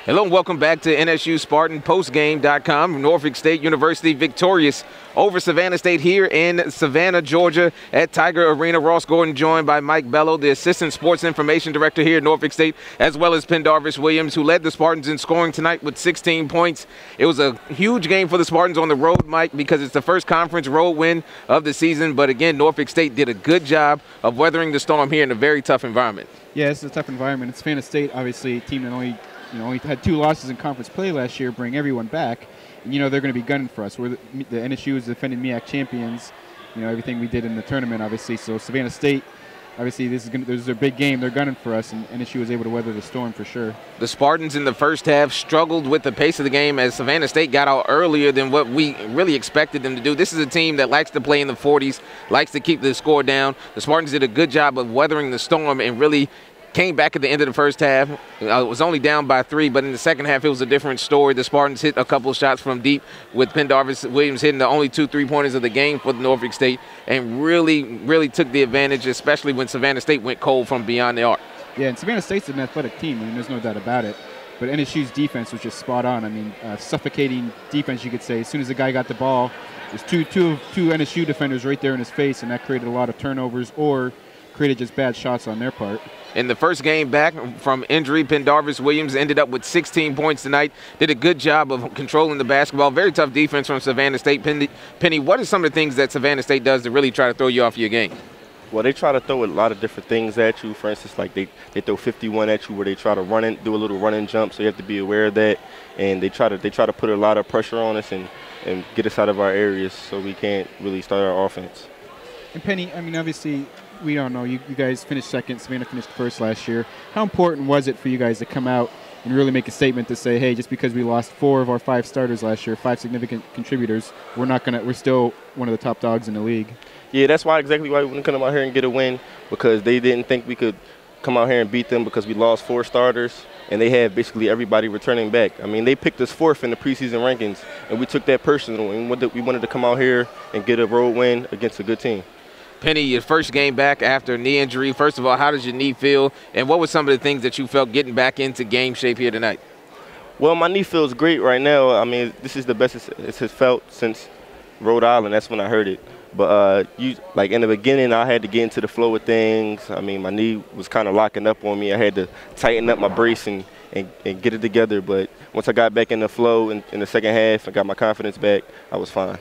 Hello and welcome back to NSU Spartan Postgame.com. Norfolk State University victorious over Savannah State here in Savannah, Georgia at Tiger Arena. Ross Gordon joined by Mike Bello, the Assistant Sports Information Director here at Norfolk State, as well as Pendarvis Williams, who led the Spartans in scoring tonight with 16 points. It was a huge game for the Spartans on the road, Mike, because it's the first conference road win of the season. But again, Norfolk State did a good job of weathering the storm here in a very tough environment. Yeah, it's a tough environment. It's Savannah State, obviously, a team that only had 2 losses in conference play last year, bring everyone back. And, they're going to be gunning for us. We're the NSU is the defending MEAC champions. Everything we did in the tournament, obviously. So Savannah State, obviously, this is their big game. They're gunning for us, and NSU was able to weather the storm for sure. The Spartans in the first half struggled with the pace of the game as Savannah State got out earlier than what we really expected them to do. This is a team that likes to play in the 40s, likes to keep the score down. The Spartans did a good job of weathering the storm and really came back at the end of the first half. It was only down by 3, but in the second half, it was a different story. The Spartans hit a couple of shots from deep, with Pendarvis Williams hitting the only 2 3-pointers of the game for Norfolk State, and really took the advantage, especially when Savannah State went cold from beyond the arc. Yeah, and Savannah State's an athletic team. There's no doubt about it. But NSU's defense was just spot on. Suffocating defense, you could say. As soon as the guy got the ball, there's two NSU defenders right there in his face, and that created a lot of turnovers or created just bad shots on their part. In the first game back from injury, Pendarvis Williams ended up with 16 points tonight. Did a good job of controlling the basketball. Very tough defense from Savannah State. Penny, what are some of the things that Savannah State does to really try to throw you off your game? Well, they try to throw a lot of different things at you. For instance, like they throw 51 at you, where they try to do a little run and jump. So you have to be aware of that. And they try to put a lot of pressure on us and get us out of our areas, so we can't really start our offense. And Penny, obviously, we don't know. You guys finished second. Savannah finished first last year. How important was it for you guys to come out and really make a statement to say, hey, just because we lost 4 of our 5 starters last year, 5 significant contributors, we're still one of the top dogs in the league? Yeah, that's exactly why we wouldn't come out here and get a win, because they didn't think we could come out here and beat them because we lost 4 starters, and they had basically everybody returning back. They picked us 4th in the preseason rankings, and we took that personal, and we wanted to come out here and get a road win against a good team. Penny, your first game back after a knee injury. First of all, how does your knee feel, and what were some of the things that you felt getting back into game shape here tonight? Well, my knee feels great right now. This is the best it has felt since Rhode Island. That's when I heard it. But in the beginning, I had to get into the flow of things. My knee was kind of locking up on me. I had to tighten up my brace and get it together. But once I got back in the flow in the second half and got my confidence back, I was fine.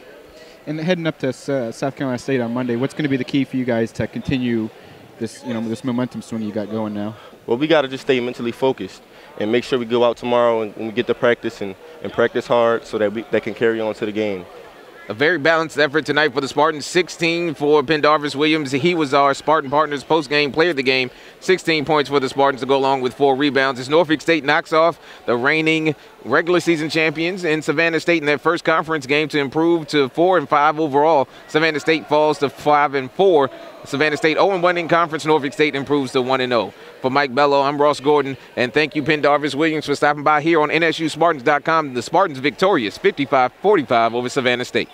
And heading up to South Carolina State on Monday, what's going to be the key for you guys to continue this, this momentum swing you got going now? Well, we got to just stay mentally focused and make sure we go out tomorrow and we get to practice and practice hard so that can carry on to the game. A very balanced effort tonight for the Spartans. 16 for Pendarvis Williams. He was our Spartan Partners post-game player of the game. 16 points for the Spartans to go along with 4 rebounds. As Norfolk State knocks off the reigning regular season champions in Savannah State in their first conference game to improve to 4-5 overall. Savannah State falls to 5-4. Savannah State 0-1 in conference. Norfolk State improves to 1-0. For Mike Bello, I'm Ross Gordon, and thank you, Pendarvis Williams, for stopping by here on NSUSpartans.com. The Spartans victorious 55-45 over Savannah State.